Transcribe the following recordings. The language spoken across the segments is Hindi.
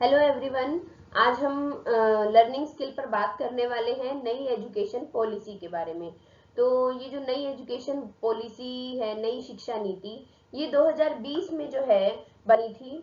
Hello everyone. आज हम लर्निंग स्किल पर बात करने वाले हैं नई एजुकेशन पॉलिसी के बारे में। तो ये जो नई एजुकेशन पॉलिसी है, नई शिक्षा नीति, ये 2020 में जो है बनी थी।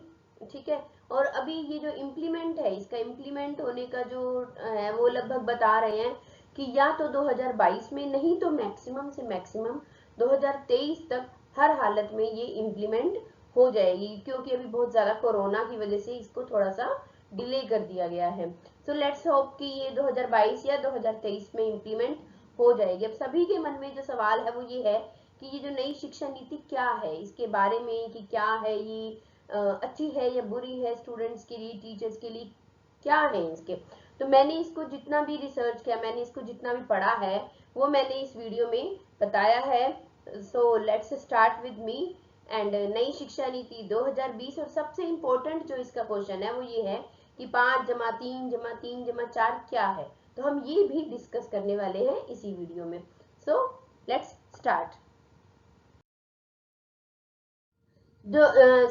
ठीक है। और अभी ये जो इम्प्लीमेंट है, इसका इम्प्लीमेंट होने का जो है वो लगभग बता रहे हैं कि या तो 2022 में, नहीं तो मैक्सिमम से मैक्सिमम 2023 तक हर हालत में ये इम्प्लीमेंट हो जाएगी, क्योंकि अभी बहुत ज्यादा कोरोना की वजह से इसको थोड़ा सा डिले कर दिया गया है। सो लेट्स होप कि ये 2022 या 2023 में इम्प्लीमेंट हो जाएगी। अब सभी के मन में जो सवाल है वो ये है कि ये जो नई शिक्षा नीति क्या है, इसके बारे में कि क्या है ये, अच्छी है या बुरी है, स्टूडेंट्स के लिए, टीचर्स के लिए, क्या है इसके। तो मैंने इसको जितना भी रिसर्च किया, मैंने इसको जितना भी पढ़ा है, वो मैंने इस वीडियो में बताया है। So let's start with me. And नई शिक्षा नीति 2020, और सबसे इंपॉर्टेंट जो इसका क्वेश्चन है वो ये है कि 5+3+3+4 क्या है। तो हम ये भी डिस्कस करने वाले हैं इसी वीडियो में। So let's start.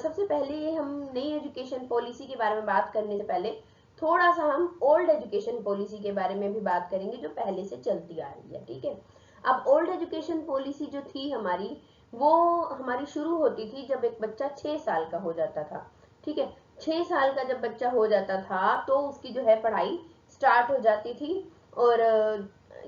सबसे पहले हम नई एजुकेशन पॉलिसी के बारे में बात करने से पहले थोड़ा सा हम ओल्ड एजुकेशन पॉलिसी के बारे में भी बात करेंगे, जो पहले से चलती आ रही है। ठीक है। अब ओल्ड एजुकेशन पॉलिसी जो थी हमारी, वो हमारी शुरू होती थी जब एक बच्चा 6 साल का हो जाता था। ठीक है। 6 साल का जब बच्चा हो जाता था तो उसकी जो है पढ़ाई स्टार्ट हो जाती थी। और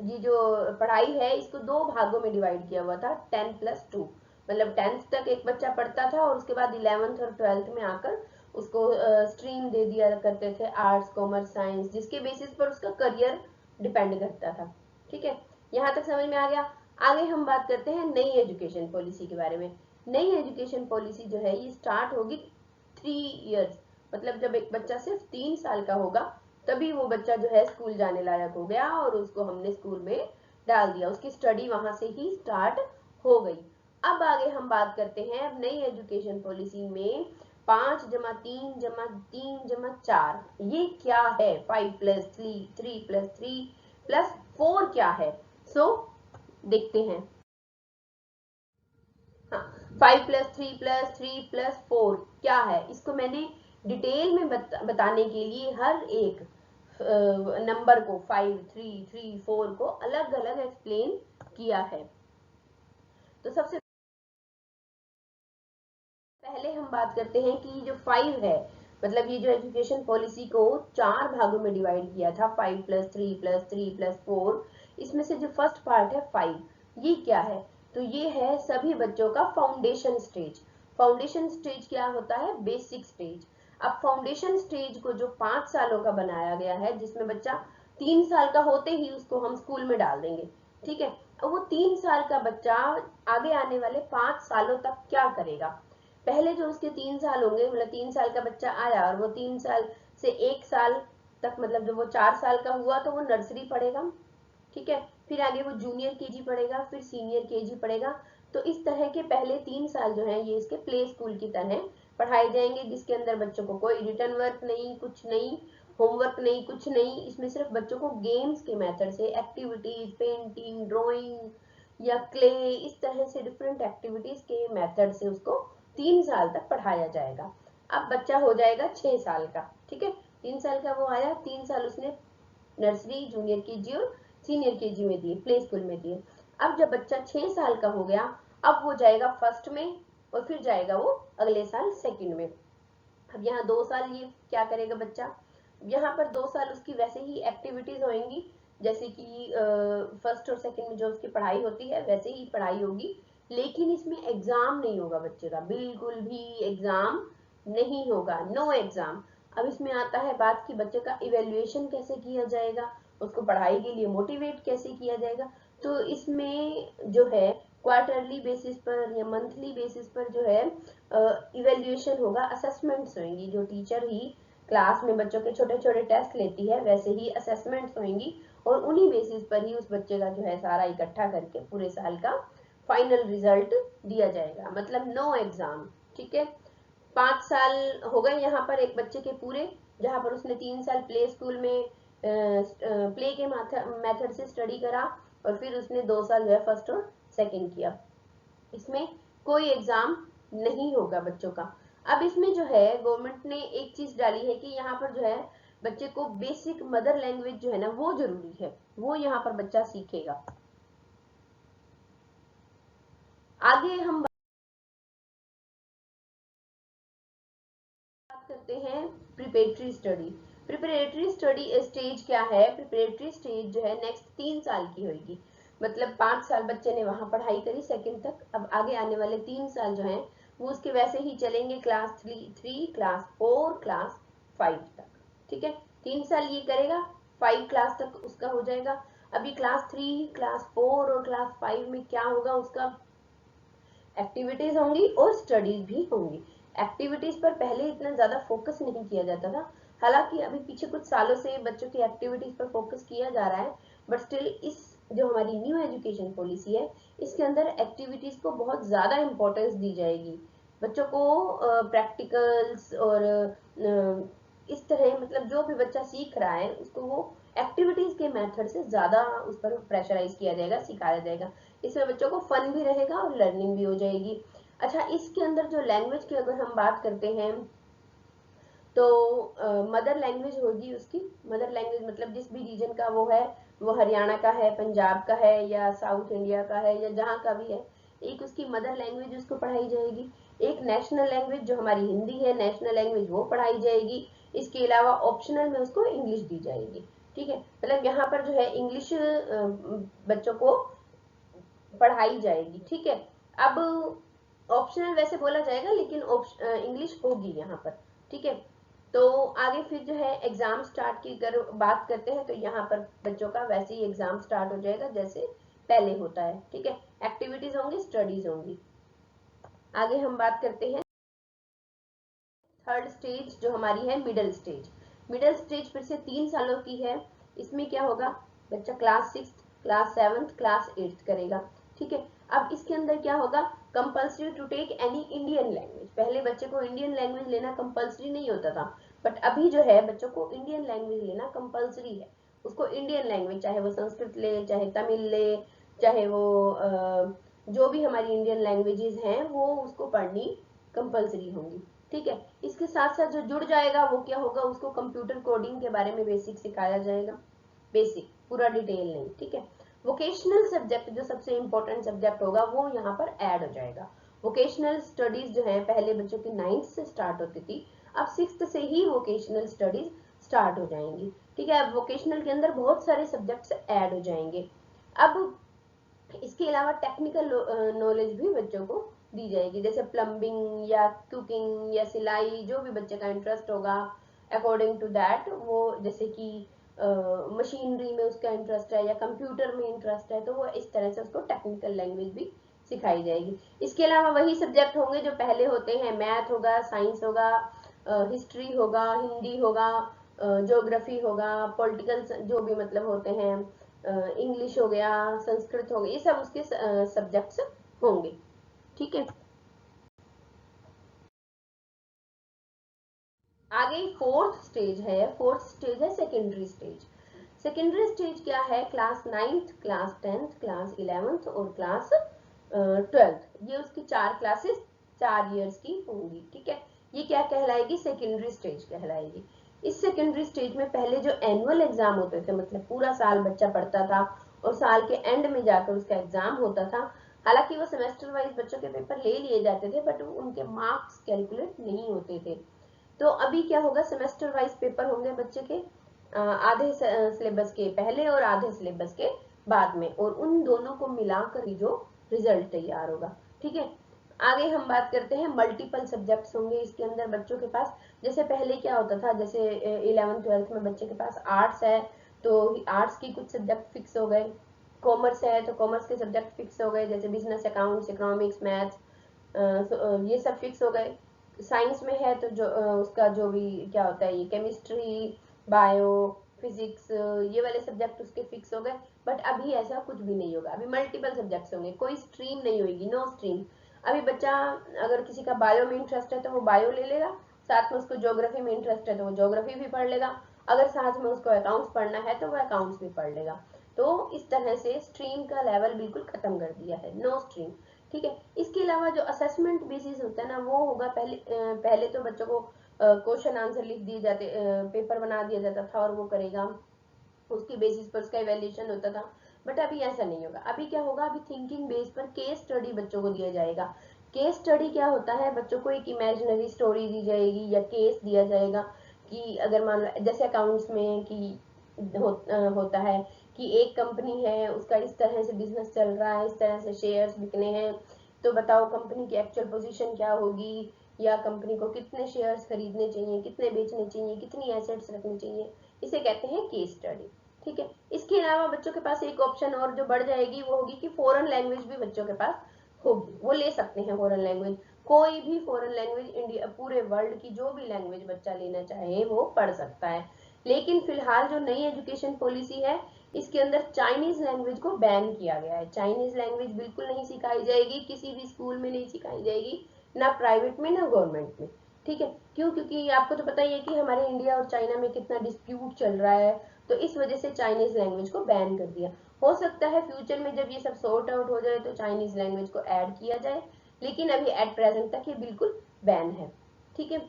ये जो पढ़ाई है इसको दो भागों में डिवाइड किया हुआ था, 10+2। मतलब 10th तक एक बच्चा पढ़ता था और उसके बाद 11th और 12th में आकर उसको स्ट्रीम दे दिया करते थे, आर्ट्स, कॉमर्स, साइंस, जिसके बेसिस पर उसका करियर डिपेंड करता था। ठीक है। यहाँ तक समझ में आ गया। आगे हम बात करते हैं नई एजुकेशन पॉलिसी के बारे में। नई एजुकेशन पॉलिसी जो है ये स्टार्ट होगी 3 इयर्स, मतलब जब एक बच्चा सिर्फ 3 साल का होगा तभी वो बच्चा जो है स्कूल जाने लायक हो गया और उसको हमने स्कूल में डाल दिया, उसकी स्टडी वहां से ही स्टार्ट हो गई। अब आगे हम बात करते हैं अब नई एजुकेशन पॉलिसी में 5+3+3+4 ये क्या है, 5+3+3+4 क्या है। सो देखते हैं। हाँ, 5+3+3+4 क्या है, इसको मैंने डिटेल में बताने के लिए हर एक नंबर को, 5, 3, 3, 4 को अलग अलग एक्सप्लेन किया है। तो सबसे पहले हम बात करते हैं कि जो 5 है, मतलब ये जो एजुकेशन पॉलिसी को 4 भागों में डिवाइड किया था, 5+3+3+4, इसमें से जो फर्स्ट पार्ट है 5, ये क्या है। तो ये है सभी बच्चों का फाउंडेशन स्टेज। फाउंडेशन स्टेज क्या होता है, बेसिक स्टेज। अब फाउंडेशन स्टेज को जो 5 सालों का बनाया गया है, जिसमें बच्चा 3 साल का होते ही उसको हम स्कूल में डाल देंगे। ठीक है। अब वो 3 साल का बच्चा आगे आने वाले 5 सालों तक क्या करेगा। पहले जो उसके 3 साल होंगे, मतलब 3 साल का बच्चा आया और वो 3 साल से 1 साल तक, मतलब जब वो 4 साल का हुआ तो वो नर्सरी पढ़ेगा। ठीक है। फिर आगे वो जूनियर केजी पढ़ेगा, फिर सीनियर केजी पढ़ेगा। तो इस तरह के पहले 3 साल जो है ये इसके प्ले स्कूल की तरह पढ़ाए जाएंगे, जिसके अंदर बच्चों को कोई रिटर्न वर्क नहीं, कुछ नहीं, होमवर्क नहीं, कुछ नहीं। इसमें सिर्फ बच्चों को गेम्स के मेथड से, एक्टिविटीज, पेंटिंग, ड्राइंग या क्ले, इस तरह से डिफरेंट एक्टिविटीज के मेथड से उसको 3 साल तक पढ़ाया जाएगा। अब बच्चा हो जाएगा 6 साल का। ठीक है। 3 साल का वो आया, 3 साल उसने नर्सरी, जूनियर केजी और सीनियर केजी में दिए, प्ले स्कूल में दिए। अब जब बच्चा 6 साल का हो गया, अब वो जाएगा फर्स्ट में और फिर जाएगा वो अगले साल सेकंड में। अब यहाँ 2 साल ये क्या करेगा बच्चा, यहाँ पर 2 साल उसकी वैसे ही एक्टिविटीज होंगी, जैसे कि फर्स्ट और सेकंड में जो उसकी पढ़ाई होती है वैसे ही पढ़ाई होगी, लेकिन इसमें एग्जाम नहीं होगा बच्चे का, बिल्कुल भी एग्जाम नहीं होगा, नो एग्जाम। अब इसमें आता है बात कि बच्चे का इवेल्युएशन कैसे किया जाएगा, उसको पढ़ाई के लिए मोटिवेट कैसे किया जाएगा। तो इसमें जो है क्वार्टरली बेसिस पर या मंथली बेसिस पर जो है इवेल्युएशन होगा, असेसमेंट्स होंगी, जो टीचर ही क्लास में बच्चों के छोटे छोटे टेस्ट लेती है वैसे ही असेसमेंट्स होंगी, और उन्हीं बेसिस पर ही उस बच्चे का जो है सारा इकट्ठा करके पूरे साल का फाइनल रिजल्ट दिया जाएगा, मतलब नो एग्जाम। ठीक है। 5 साल हो गए यहाँ पर एक बच्चे के पूरे, जहाँ पर उसने 3 साल प्ले स्कूल में प्ले के मेथड से स्टडी करा, और फिर उसने 2 साल जो है फर्स्ट और सेकंड किया। इसमें कोई एग्जाम नहीं होगा बच्चों का। अब इसमें जो है गवर्नमेंट ने एक चीज डाली है कि यहाँ पर जो है बच्चे को बेसिक मदर लैंग्वेज जो है ना वो जरूरी है, वो यहाँ पर बच्चा सीखेगा। आगे हम बात करते हैं preparatory study. Preparatory study stage क्या है? प्रिपरेटरी स्टेज जो है नेक्स्ट 3 साल की होगी, मतलब 5 साल बच्चे ने वहां पढ़ाई करी सेकंड तक, अब आगे आने वाले 3 साल जो है वो उसके वैसे ही चलेंगे, क्लास 3, क्लास 4, क्लास 5 तक। ठीक है, 3 साल ये करेगा, 5 क्लास तक उसका हो जाएगा। अभी क्लास 3, क्लास 4 और क्लास 5 में क्या होगा? उसका एक्टिविटीज होंगी और स्टडीज भी होंगी। एक्टिविटीज पर पहले इतना ज्यादा फोकस नहीं किया जाता था, हालांकि अभी पीछे कुछ सालों से बच्चों की एक्टिविटीज पर फोकस किया जा रहा है, बट स्टिल इस जो हमारी न्यू एजुकेशन पॉलिसी है इसके अंदर एक्टिविटीज को बहुत ज्यादा इंपॉर्टेंस दी जाएगी। बच्चों को प्रैक्टिकल्स और इस तरह मतलब जो भी बच्चा सीख रहा है उसको वो एक्टिविटीज के मेथड से ज्यादा उस पर प्रेशराइज किया जाएगा, सिखाया जाएगा। इसमें बच्चों को फन भी रहेगा और लर्निंग भी हो जाएगी। अच्छा, इसके अंदर जो लैंग्वेज की अगर हम बात करते हैं तो मदर लैंग्वेज होगी उसकी। मदर लैंग्वेज मतलब जिस भी रीजन का वो है, वो हरियाणा का है, पंजाब का है या साउथ इंडिया का है या जहाँ का भी है, एक उसकी मदर लैंग्वेज उसको पढ़ाई जाएगी। एक नेशनल लैंग्वेज जो हमारी हिंदी है, नेशनल लैंग्वेज वो पढ़ाई जाएगी। इसके अलावा ऑप्शनल में उसको इंग्लिश दी जाएगी। ठीक है, मतलब यहाँ पर जो है इंग्लिश बच्चों को पढ़ाई जाएगी। ठीक है, अब ऑप्शनल वैसे बोला जाएगा लेकिन इंग्लिश होगी यहाँ पर। ठीक है, तो आगे फिर जो है एग्जाम स्टार्ट की अगर बात करते हैं तो यहाँ पर बच्चों का वैसे ही एग्जाम स्टार्ट हो जाएगा जैसे पहले होता है। ठीक है, एक्टिविटीज होंगी, स्टडीज होंगी। आगे हम बात करते हैं थर्ड स्टेज जो हमारी है मिडिल स्टेज। मिडिल स्टेज फिर से 3 सालों की है। इसमें क्या होगा? बच्चा क्लास 6, क्लास 7, क्लास 8 करेगा। ठीक है, अब इसके अंदर क्या होगा? Compulsory to take any Indian language. पहले बच्चे को इंडियन लैंग्वेज लेना कंपल्सरी नहीं होता था, बट अभी जो है बच्चों को इंडियन लैंग्वेज लेना कंपल्सरी है। उसको इंडियन लैंग्वेज, चाहे वो संस्कृत ले, चाहे तमिल ले, चाहे वो जो भी हमारी इंडियन लैंग्वेजेस हैं वो उसको पढ़नी कंपल्सरी होंगी। ठीक है, इसके साथ साथ जो जुड़ जाएगा वो क्या होगा? उसको कंप्यूटर कोडिंग के बारे में बेसिक सिखाया जाएगा, बेसिक, पूरा डिटेल नहीं। ठीक है, वोकेशनल सब्जेक्ट जो सबसे इंपॉर्टेंट सब्जेक्ट होगा वो यहाँ पर ऐड हो जाएगा। वोकेशनल स्टडीज जो है पहले बच्चों की 9th से स्टार्ट होती थी, अब 6th से ही वोकेशनल स्टडीज स्टार्ट हो जाएंगी। ठीक है, अब वोकेशनल के अंदर बहुत सारे सब्जेक्ट्स ऐड हो जाएंगे। अब इसके अलावा टेक्निकल नॉलेज भी बच्चों को दी जाएगी, जैसे प्लम्बिंग या कुकिंग या सिलाई, जो भी बच्चे का इंटरेस्ट होगा अकॉर्डिंग टू दैट, वो जैसे कि मशीनरी में उसका इंटरेस्ट है या कंप्यूटर में इंटरेस्ट है तो वो इस तरह से उसको टेक्निकल लैंग्वेज भी सिखाई जाएगी। इसके अलावा वही सब्जेक्ट होंगे जो पहले होते हैं, मैथ होगा, साइंस होगा, हिस्ट्री होगा, हिंदी होगा, ज्योग्राफी होगा, पॉलिटिकल जो भी मतलब होते हैं, इंग्लिश हो गया, संस्कृत हो गया, ये सब उसके सब्जेक्ट्स होंगे। ठीक है, आगे फोर्थ स्टेज है। फोर्थ स्टेज है सेकेंडरी स्टेज। सेकेंडरी स्टेज क्या है? Class 9th, class 10th, class 11th और क्लास 12th, ये उसकी 4 क्लासेस 4 इयर्स की होंगी। ठीक है, ये क्या कहलाएगी? सेकेंडरी स्टेज कहलाएगी। इस सेकेंडरी स्टेज में पहले जो एनुअल एग्जाम होते थे, मतलब पूरा साल बच्चा पढ़ता था और साल के एंड में जाकर उसका एग्जाम होता था, हालांकि वो सेमेस्टर वाइज बच्चों के पेपर ले लिए जाते थे बट उनके मार्क्स कैलकुलेट नहीं होते थे। तो अभी क्या होगा? सेमेस्टर वाइज पेपर होंगे बच्चे के, आधे सिलेबस के पहले और आधे सिलेबस के बाद में, और उन दोनों को मिलाकर ही जो रिजल्ट तैयार होगा। ठीक है, आगे हम बात करते हैं मल्टीपल सब्जेक्ट्स होंगे इसके अंदर बच्चों के पास। जैसे पहले क्या होता था, जैसे 11th 12th में बच्चे के पास आर्ट्स है तो आर्ट्स की कुछ सब्जेक्ट फिक्स हो गए, कॉमर्स है तो कॉमर्स के सब्जेक्ट फिक्स हो गए, जैसे बिजनेस, अकाउंट्स, इकोनॉमिक्स, मैथ्स, ये सब फिक्स हो गए। साइंस में है तो जो उसका जो भी क्या होता है, ये केमिस्ट्री, बायो, फिजिक्स, ये वाले सब्जेक्ट उसके फिक्स हो गए। बट अभी ऐसा कुछ भी नहीं होगा, अभी मल्टीपल सब्जेक्ट्स होंगे, कोई स्ट्रीम नहीं होगी, नो स्ट्रीम। अभी बच्चा अगर किसी का बायो में इंटरेस्ट है तो वो बायो ले लेगा, साथ में उसको ज्योग्राफी में इंटरेस्ट है तो वो ज्योग्राफी भी पढ़ लेगा, अगर साथ में उसको अकाउंट्स पढ़ना है तो वो अकाउंट्स भी पढ़ लेगा। तो इस तरह से स्ट्रीम का लेवल बिल्कुल खत्म कर दिया है, नो स्ट्रीम। ठीक है। इसके अलावा जो असेसमेंट बेसिस होता है ना, वो होगा पहले तो बच्चों को क्वेश्चन आंसर लिख दिए जाते, पेपर बना दिया जाता था और वो करेगा, उसकी बेसिस पर उसका इवैल्यूएशन होता था। बट अभी ऐसा नहीं होगा। अभी क्या होगा, अभी थिंकिंग बेस पर केस स्टडी बच्चों को दिया जाएगा। केस स्टडी क्या होता है, बच्चों को एक इमेजिनरी स्टोरी दी जाएगी या केस दिया जाएगा कि अगर मान लो जैसे अकाउंट्स में कि होता है कि एक कंपनी है, उसका इस तरह से बिजनेस चल रहा है, इस तरह से शेयर्स बिकने हैं, तो बताओ कंपनी की एक्चुअल पोजीशन क्या होगी, या कंपनी को कितने शेयर्स खरीदने चाहिए, कितने बेचने चाहिए, कितनी एसेट्स रखनी चाहिए, इसे कहते हैं केस स्टडी। ठीक है। इसके अलावा बच्चों के पास एक ऑप्शन और जो बढ़ जाएगी वो होगी कि फॉरेन लैंग्वेज भी बच्चों के पास होगी, वो ले सकते हैं फॉरेन लैंग्वेज। कोई भी फॉरेन लैंग्वेज, इंडिया पूरे वर्ल्ड की जो भी लैंग्वेज बच्चा लेना चाहे वो पढ़ सकता है। लेकिन फिलहाल जो नई एजुकेशन पॉलिसी है, इसके अंदर चाइनीज लैंग्वेज को बैन किया गया है। चाइनीज लैंग्वेज बिल्कुल नहीं सिखाई जाएगी, किसी भी स्कूल में नहीं सिखाई जाएगी, ना प्राइवेट में ना गवर्नमेंट में। ठीक है। क्यों? क्योंकि आपको तो पता ही है कि हमारे इंडिया और चाइना में कितना डिस्प्यूट चल रहा है, तो इस वजह से चाइनीज लैंग्वेज को बैन कर दिया। हो सकता है फ्यूचर में जब ये सब सॉर्ट आउट हो जाए तो चाइनीज लैंग्वेज को ऐड किया जाए, लेकिन अभी एट प्रेजेंट तक ये बिल्कुल बैन है। ठीक है।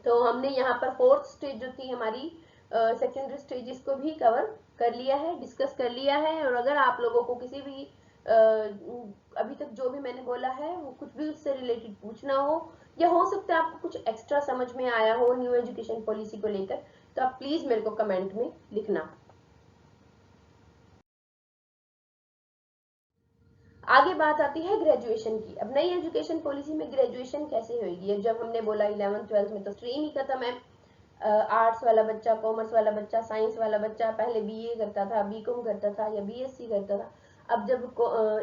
तो हमने यहाँ पर फोर्थ स्टेज जो थी हमारी, सेकेंडरी स्टेज, इसको भी कवर कर लिया है, डिस्कस कर लिया है। और अगर आप लोगों को किसी भी अभी तक जो भी मैंने बोला है वो कुछ भी उससे रिलेटेड पूछना हो, या हो सकता है आपको कुछ एक्स्ट्रा समझ में आया हो न्यू एजुकेशन पॉलिसी को लेकर, तो आप प्लीज मेरे को कमेंट में लिखना। आगे बात आती है ग्रेजुएशन की। अब नई एजुकेशन पॉलिसी में ग्रेजुएशन कैसे होगी? जब हमने बोला 11th 12th में तो स्ट्रीम ही खत्म है। आर्ट्स वाला बच्चा, कॉमर्स वाला बच्चा, साइंस वाला बच्चा पहले बीए करता था, बीकॉम करता था या बीएससी करता था। अब जब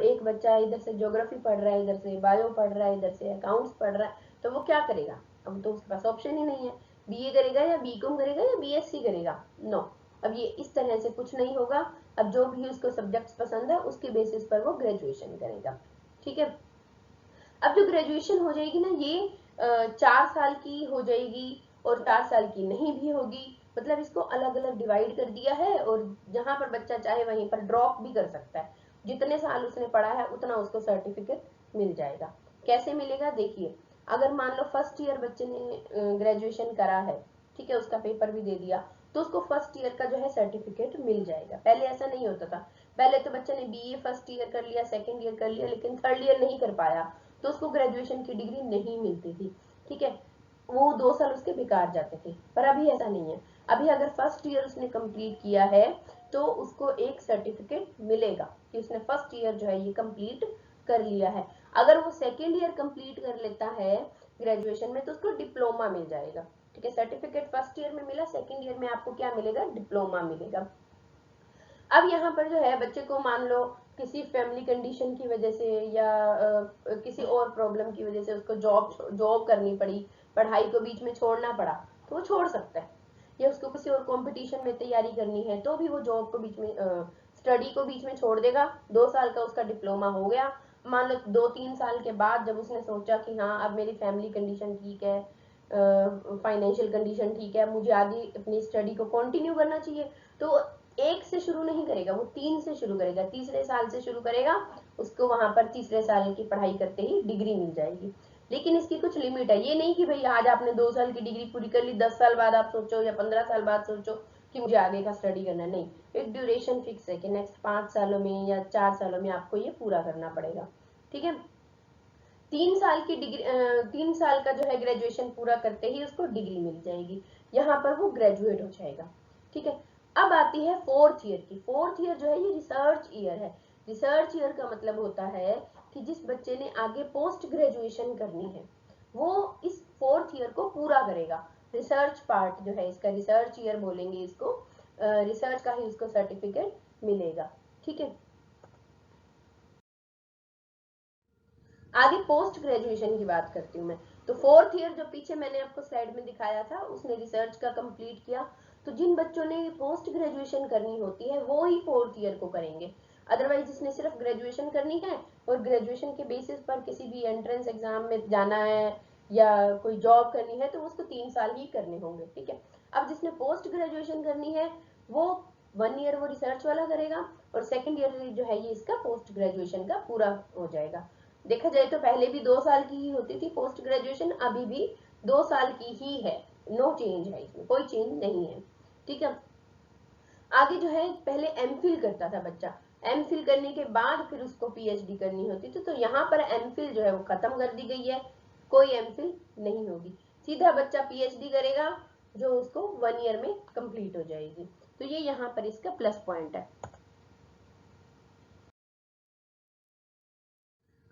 एक बच्चा इधर से ज्योग्राफी पढ़ रहा है, इधर से बायो पढ़ रहा है, इधर से अकाउंट्स पढ़ रहा है, तो वो क्या करेगा? अब तो उसके पास ऑप्शन ही नहीं है, बीए करेगा या बीकॉम करेगा या बीएससी करेगा। नो, अब ये इस तरह से कुछ नहीं होगा। अब जो भी उसको सब्जेक्ट्स पसंद है उसके बेसिस पर वो ग्रेजुएशन करेगा। ठीक है। अब जो ग्रेजुएशन हो जाएगी ना, ये 4 साल की हो जाएगी और 4 साल की नहीं भी होगी। मतलब इसको अलग अलग डिवाइड कर दिया है, और जहां पर बच्चा चाहे वहीं पर ड्रॉप भी कर सकता है। जितने साल उसने पढ़ा है उतना उसको सर्टिफिकेट मिल जाएगा। कैसे मिलेगा? देखिए, अगर मान लो फर्स्ट ईयर बच्चे ने ग्रेजुएशन करा है, ठीक है, उसका पेपर भी दे दिया, तो उसको फर्स्ट ईयर का जो है सर्टिफिकेट मिल जाएगा। पहले ऐसा नहीं होता था। पहले तो बच्चे ने बीए फर्स्ट ईयर कर लिया, सेकेंड ईयर कर लिया, लेकिन थर्ड ईयर नहीं कर पाया, तो उसको ग्रेजुएशन की डिग्री नहीं मिलती थी। ठीक है। वो 2 साल उसके बेकार जाते थे। पर अभी ऐसा नहीं है। अभी अगर फर्स्ट ईयर उसने कंप्लीट किया है तो उसको एक सर्टिफिकेट मिलेगा कि उसने फर्स्ट ईयर जो है ये कंप्लीट कर लिया है। अगर वो सेकेंड ईयर कंप्लीट कर लेता है ग्रेजुएशन में, तो उसको डिप्लोमा मिल जाएगा। ठीक है। सर्टिफिकेट फर्स्ट ईयर में मिला, सेकेंड ईयर में आपको क्या मिलेगा? डिप्लोमा मिलेगा। अब यहाँ पर जो है बच्चे को मान लो किसी फैमिली कंडीशन की वजह से या किसी और प्रॉब्लम की वजह से उसको जॉब करनी पड़ी, पढ़ाई को बीच में छोड़ना पड़ा, तो वो छोड़ सकता है। या उसको किसी और कंपटीशन में तैयारी करनी है तो भी वो जॉब को बीच में, स्टडी को बीच में छोड़ देगा। 2 साल का उसका डिप्लोमा हो गया। मान लो 2-3 साल के बाद जब उसने सोचा कि हाँ अब मेरी फैमिली कंडीशन ठीक है, फाइनेंशियल कंडीशन ठीक है, मुझे आगे अपनी स्टडी को कंटिन्यू करना चाहिए, तो 1 से शुरू नहीं करेगा, वो 3 से शुरू करेगा, तीसरे साल से शुरू करेगा। उसको वहां पर तीसरे साल की पढ़ाई करते ही डिग्री मिल जाएगी। लेकिन इसकी कुछ लिमिट है। ये नहीं कि भाई आज आपने 2 साल की डिग्री पूरी कर ली, 10 साल बाद आप सोचो या 15 साल बाद सोचो कि मुझे आगे का स्टडी करना है। नहीं, एक ड्यूरेशन फिक्स है कि नेक्स्ट 5 सालों में या 4 सालों में आपको ये पूरा करना पड़ेगा। ठीक है। 3 साल की डिग्री, 3 साल का जो है ग्रेजुएशन पूरा करते ही उसको डिग्री मिल जाएगी। यहाँ पर वो ग्रेजुएट हो जाएगा। ठीक है। अब आती है फोर्थ ईयर की। फोर्थ ईयर जो है ये रिसर्च ईयर है। रिसर्च ईयर का मतलब होता है कि जिस बच्चे ने आगे पोस्ट ग्रेजुएशन करनी है वो इस फोर्थ ईयर को पूरा करेगा। रिसर्च पार्ट जो है इसका रिसर्च ईयर बोलेंगे इसको, रिसर्च का ही उसको सर्टिफिकेट मिलेगा। ठीक है। आगे पोस्ट ग्रेजुएशन की बात करती हूँ मैं। तो फोर्थ ईयर जो पीछे मैंने आपको स्लाइड में दिखाया था, उसने रिसर्च का कंप्लीट किया। तो जिन बच्चों ने पोस्ट ग्रेजुएशन करनी होती है वो ही फोर्थ ईयर को करेंगे। अदरवाइज जिसने सिर्फ ग्रेजुएशन करनी है और ग्रेजुएशन के बेसिस पर किसी भी एंट्रेंस एग्जाम में जाना है या कोई जॉब करनी है तो उसको 3 साल ही करने होंगे। ठीक है। अब जिसने पोस्ट ग्रेजुएशन करनी है वो 1 ईयर वो रिसर्च वाला करेगा और सेकेंड ईयर जो है ये इसका पोस्ट ग्रेजुएशन का पूरा हो जाएगा। देखा जाए तो पहले भी 2 साल की ही होती थी पोस्ट ग्रेजुएशन, अभी भी 2 साल की ही है, नो चेंज है, इसमें कोई चेंज नहीं है। ठीक है, आगे जो है पहले एमफिल करता था बच्चा, एमफिल करने के बाद फिर उसको पीएचडी करनी होती थी, तो यहाँ पर एमफिल जो है वो खत्म कर दी गई है, कोई एमफिल नहीं होगी, सीधा बच्चा पीएचडी करेगा जो उसको 1 ईयर में कंप्लीट हो जाएगी। तो ये यहाँ पर इसका प्लस पॉइंट है।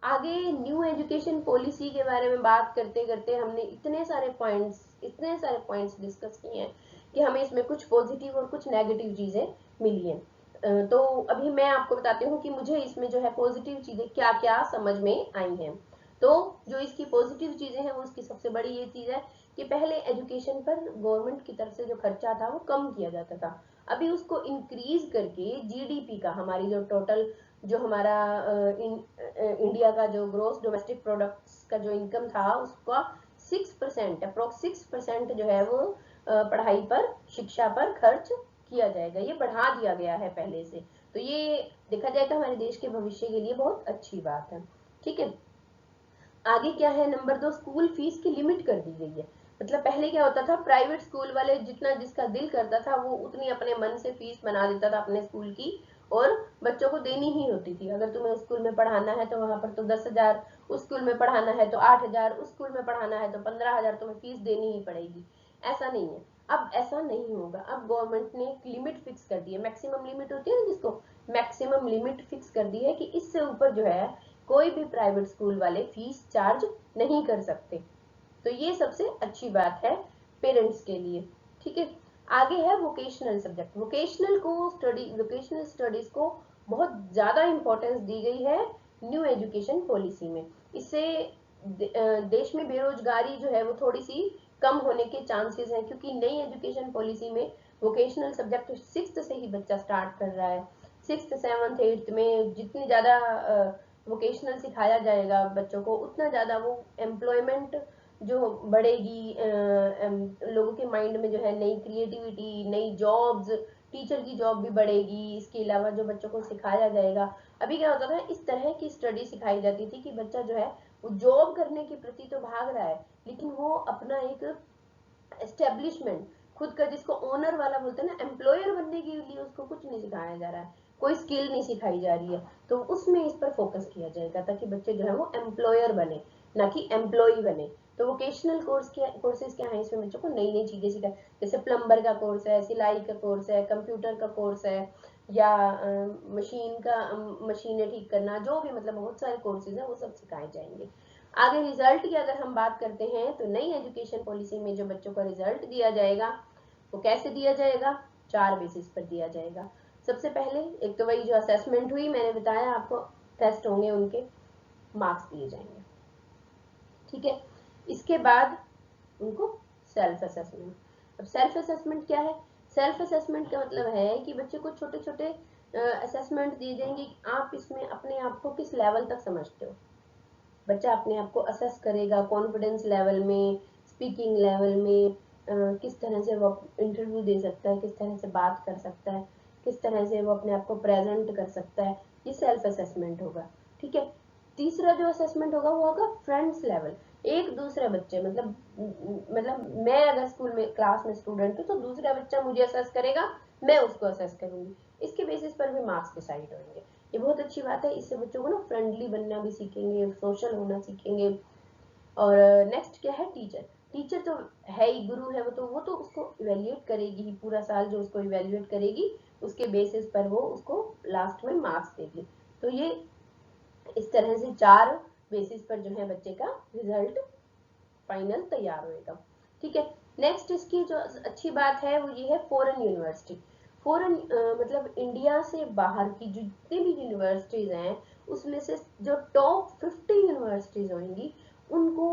आगे न्यू एजुकेशन पॉलिसी के बारे में बात करते करते हमने इतने सारे पॉइंट्स डिस्कस किए हैं कि हमें इसमें कुछ पॉजिटिव और कुछ नेगेटिव चीजें मिली हैं। तो अभी मैं आपको बताती हूँ कि मुझे इसमें जो है पॉजिटिव चीजें क्या क्या समझ में आई हैं। तो जो इसकी पॉजिटिव चीजें हैं वो इसकी सबसे बड़ी ये चीज है कि पहले एजुकेशन पर गवर्नमेंट की तरफ से जो खर्चा था वो कम किया जाता था, अभी उसको इंक्रीज करके जीडीपी का, हमारी जो टोटल जो हमारा इंडिया का जो ग्रोस डोमेस्टिक प्रोडक्ट्स का जो इनकम था उसका 6%, अप्रोक्स 6% जो है वो पढ़ाई पर, शिक्षा पर खर्च किया जाएगा, ये बढ़ा दिया गया है पहले से। तो ये देखा जाए तो हमारे देश के भविष्य के लिए बहुत अच्छी बात है। ठीक है, आगे क्या है, नंबर 2, स्कूल फीस की लिमिट कर दी गई है। मतलब पहले क्या होता था, प्राइवेट स्कूल वाले जितना जिसका दिल करता था वो उतनी अपने मन से फीस बना देता था अपने स्कूल की, और बच्चों को देनी ही होती थी। अगर तुम्हें उस स्कूल में पढ़ाना है तो वहां पर तो 10,000, उस स्कूल में पढ़ाना है तो 8,000, उस स्कूल में पढ़ाना है तो 15,000 तुम्हें फीस देनी ही पड़ेगी। ऐसा नहीं है, अब ऐसा नहीं होगा, अब गवर्नमेंट ने एक लिमिट फिक्स कर दी है, मैक्सिमम लिमिट होती है ना जिसको, मैक्सिमम लिमिट फिक्स कर दी है कि इससे ऊपर जो है कोई भी प्राइवेट स्कूल वाले फीस चार्ज नहीं कर सकते। तो ये सबसे अच्छी बात है पेरेंट्स के लिए। ठीक है, आगे है वोकेशनल सब्जेक्ट, वोकेशनल स्टडीज को बहुत ज्यादा इंपॉर्टेंस दी गई है न्यू एजुकेशन पॉलिसी में। इससे देश में बेरोजगारी जो है वो थोड़ी सी कम होने के चांसेस हैं, क्योंकि नई एजुकेशन पॉलिसी में वोकेशनल सब्जेक्ट 6th से ही बच्चा स्टार्ट कर रहा है, 6th 7th 8th में जितनी ज्यादा वोकेशनल सिखाया जाएगा बच्चों को उतना ज्यादा वो एम्प्लॉयमेंट जो बढ़ेगी, लोगों के माइंड में जो है नई क्रिएटिविटी, नई जॉब्स, टीचर की जॉब भी बढ़ेगी। इसके अलावा जो बच्चों को सिखाया जाएगा, अभी क्या होता था, इस तरह की स्टडी सिखाई जाती थी कि बच्चा जो है वो जॉब करने के प्रति तो भाग रहा है, लेकिन वो अपना एक एस्टेब्लिशमेंट, खुद का जिसको ओनर वाला बोलते हैं ना, एम्प्लॉयर बनने के लिए उसको कुछ नहीं सिखाया जा रहा है, कोई स्किल नहीं सिखाई जा रही है। तो उसमें इस पर फोकस किया जाएगा ताकि बच्चे जो है वो एम्प्लॉयर बने, ना कि एम्प्लॉय बने। तो वोकेशनल कोर्सेज क्या है, इसमें बच्चों को नई नई चीजें सिखाए, जैसे प्लम्बर का कोर्स है, सिलाई का कोर्स है, कंप्यूटर का कोर्स है, या मशीनें ठीक करना, जो भी मतलब बहुत सारे कोर्सेज है वो सब सिखाए जाएंगे। आगे रिजल्ट की अगर हम बात करते हैं तो नई एजुकेशन पॉलिसी में जो बच्चों का रिजल्ट दिया जाएगा वो कैसे दिया जाएगा, 4 बेसिस पर दिया जाएगा। सबसे पहले एक तो वही जो असेसमेंट हुई, मैंने बताया आपको, टेस्ट होंगे, उनके मार्क्स दिए जाएंगे। ठीक है, इसके बाद उनको सेल्फ असेसमेंट। अब सेल्फ असेसमेंट क्या है, सेल्फ असेसमेंट का मतलब है कि बच्चे को छोटे छोटे असेसमेंट दिए जाएंगे, आप इसमें अपने आप को किस लेवल तक समझते हो। बच्चा अपने आप को असेस करेगा कॉन्फिडेंस लेवल में, स्पीकिंग लेवल में, किस तरह से वो इंटरव्यू दे सकता है, किस तरह से बात कर सकता है, किस तरह से वो अपने आप को प्रेजेंट कर सकता है, ये सेल्फ असेसमेंट होगा। ठीक है, तीसरा जो असेसमेंट होगा वो होगा फ्रेंड्स लेवल, एक दूसरे बच्चे, मतलब मैं अगर स्कूल में क्लास में स्टूडेंट हूँ तो दूसरा बच्चा मुझे असेस करेगा, मैं उसको असेस करूंगी, इसके बेसिस पर भी मार्क्स डिसाइड होंगे। ये बहुत अच्छी बात है, इससे बच्चों को ना फ्रेंडली बनना भी सीखेंगे, सोशल होना सीखेंगे। और नेक्स्ट क्या है, टीचर। टीचर तो है ही, गुरु है, वो तो उसको इवेल्युएट करेगी ही, पूरा साल जो उसको इवेल्युएट करेगी उसके बेसिस पर वो उसको लास्ट में मार्क्स देगी। तो ये इस तरह से 4 बेसिस पर जो है बच्चे का रिजल्ट फाइनल तैयार होएगा। ठीक है, नेक्स्ट इसकी जो अच्छी बात है वो ये है फॉरेन यूनिवर्सिटी। फॉरेन मतलब इंडिया से बाहर की जितनी भी यूनिवर्सिटीज हैं उसमें से जो टॉप 50 यूनिवर्सिटीज होंगी उनको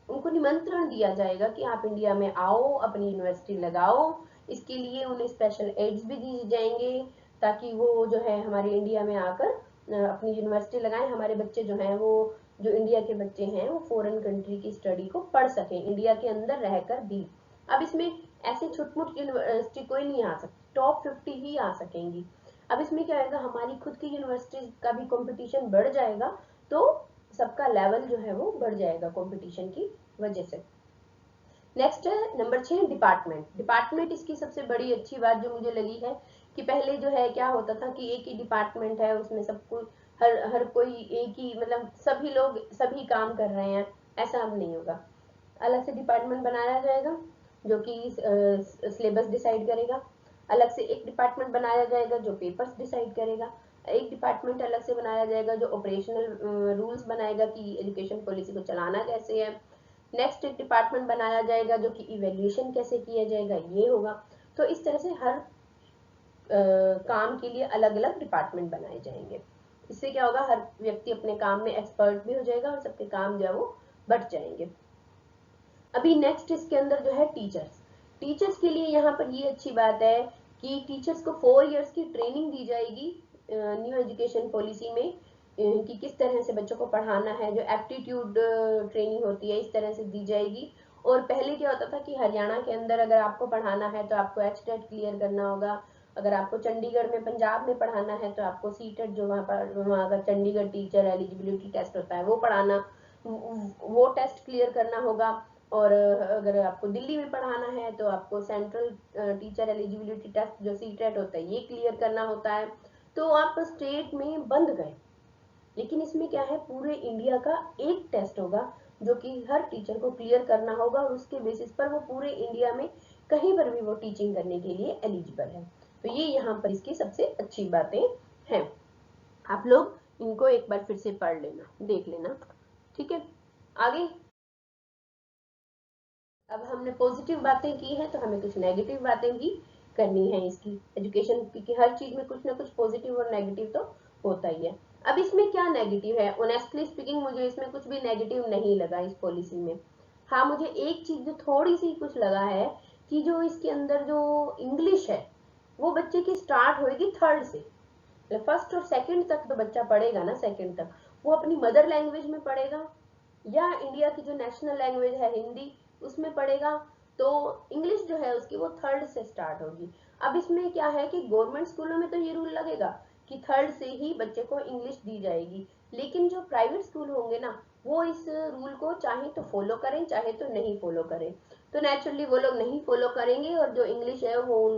उनको निमंत्रण दिया जाएगा कि आप इंडिया में आओ, अपनी यूनिवर्सिटी लगाओ। इसके लिए उन्हें स्पेशल एड्स भी दिए जाएंगे ताकि वो जो है हमारे इंडिया में आकर अपनी यूनिवर्सिटी लगाएं, हमारे बच्चे जो हैं वो, जो इंडिया के बच्चे हैं वो फॉरेन कंट्री की स्टडी को पढ़ सकें इंडिया के अंदर रहकर भी। अब इसमें ऐसे छुटमुट यूनिवर्सिटी कोई नहीं आ सकती, टॉप 50 ही आ सकेंगी। अब इसमें क्या होगा, हमारी खुद की यूनिवर्सिटीज का भी कंपटीशन बढ़ जाएगा, तो सबका लेवल जो है वो बढ़ जाएगा कंपटीशन की वजह से। नेक्स्ट है नंबर 6 डिपार्टमेंट। डिपार्टमेंट इसकी सबसे बड़ी अच्छी बात जो मुझे लगी है कि पहले जो है क्या होता था कि एक ही डिपार्टमेंट है, उसमें सब कोई हर कोई एक ही, मतलब सभी लोग सभी काम कर रहे हैं, ऐसा अब नहीं होगा। अलग से डिपार्टमेंट बनाया जाएगा जो कि सिलेबस डिसाइड करेगा, अलग से एक डिपार्टमेंट बनाया जाएगा जो पेपर्स डिसाइड करेगा, एक डिपार्टमेंट अलग से बनाया जाएगा जो ऑपरेशनल रूल्स बनाएगा कि एजुकेशन पॉलिसी को चलाना कैसे है। नेक्स्ट एक डिपार्टमेंट बनाया जाएगा जो कि इवेल्यूएशन कैसे किया जाएगा, ये होगा। तो इस तरह से हर काम के लिए अलग अलग डिपार्टमेंट बनाए जाएंगे। इससे क्या होगा, हर व्यक्ति अपने काम में एक्सपर्ट भी हो जाएगा और सबके काम जो है वो बढ़ जाएंगे। अभी नेक्स्ट इसके अंदर जो है टीचर्स। टीचर्स के लिए यहाँ पर ये अच्छी बात है कि टीचर्स को 4 इयर्स की ट्रेनिंग दी जाएगी न्यू एजुकेशन पॉलिसी में, कि किस तरह से बच्चों को पढ़ाना है, जो एप्टीट्यूड ट्रेनिंग होती है इस तरह से दी जाएगी। और पहले क्या होता था कि हरियाणा के अंदर अगर आपको पढ़ाना है तो आपको एचटेट क्लियर करना होगा, अगर आपको चंडीगढ़ में पंजाब में पढ़ाना है तो आपको सीटेट जो वहाँ का चंडीगढ़ टीचर एलिजिबिलिटी टेस्ट होता है वो पढ़ाना, वो टेस्ट क्लियर करना होगा। और अगर आपको दिल्ली में पढ़ाना है तो आपको सेंट्रल टीचर एलिजिबिलिटी टेस्ट जो सीटेट होता है ये क्लियर करना होता है। तो आप स्टेट में बंद गए, लेकिन इसमें क्या है, पूरे इंडिया का एक टेस्ट होगा जो कि हर टीचर को क्लियर करना होगा और उसके बेसिस पर वो पूरे इंडिया में कहीं पर भी वो टीचिंग करने के लिए एलिजिबल है। तो ये यहाँ पर इसकी सबसे अच्छी बातें हैं। आप लोग इनको एक बार फिर से पढ़ लेना, देख लेना, ठीक है। आगे अब हमने पॉजिटिव बातें की हैं तो हमें कुछ नेगेटिव बातें भी करनी है इसकी एजुकेशन की। हर चीज में कुछ ना कुछ पॉजिटिव और नेगेटिव तो होता ही है। अब इसमें क्या नेगेटिव है, ऑनेस्टली स्पीकिंग मुझे इसमें कुछ भी नेगेटिव नहीं लगा इस पॉलिसी में। हाँ, मुझे एक चीज जो थोड़ी सी कुछ लगा है कि जो इसके अंदर जो इंग्लिश है वो बच्चे की स्टार्ट होएगी 3rd से। फर्स्ट और सेकंड तक तो बच्चा पढ़ेगा ना, सेकंड तक वो अपनी मदर लैंग्वेज में पढ़ेगा या इंडिया की जो नेशनल लैंग्वेज है हिंदी उसमें पढ़ेगा। तो इंग्लिश जो है उसकी वो 3rd से स्टार्ट होगी। अब इसमें क्या है कि गवर्नमेंट स्कूलों में तो ये रूल लगेगा कि 3rd से ही बच्चे को इंग्लिश दी जाएगी, लेकिन जो प्राइवेट स्कूल होंगे ना वो इस रूल को चाहे तो फॉलो करें चाहे तो नहीं फॉलो करें। तो नेचुरली वो लोग नहीं फॉलो करेंगे और जो इंग्लिश है वो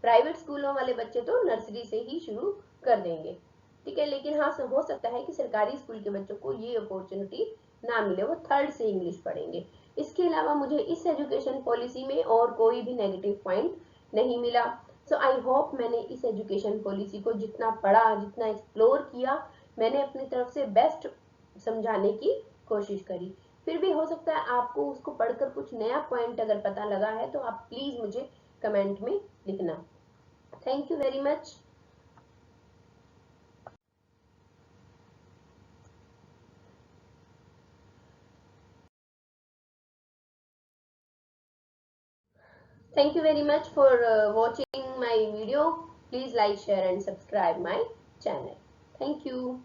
प्राइवेट स्कूलों वाले बच्चे तो नर्सरी से ही शुरू कर देंगे, ठीक है। लेकिन हाँ, हो सकता है कि सरकारी स्कूल के बच्चों को ये अपॉर्चुनिटी ना मिले, वो 3rd से इंग्लिश पढ़ेंगे। इसके अलावा मुझे इस एजुकेशन पॉलिसी में और कोई भी नेगेटिव पॉइंट नहीं मिला। सो आई होप मैंने इस एजुकेशन पॉलिसी को जितना पढ़ा, जितना एक्सप्लोर किया, मैंने अपनी तरफ से बेस्ट समझाने की कोशिश करी। फिर भी हो सकता है आपको उसको पढ़कर कुछ नया पॉइंट अगर पता लगा है तो आप प्लीज मुझे कमेंट में लिखना। Thank you very much. Thank you very much for watching my video. Please like, share and subscribe my channel. Thank you.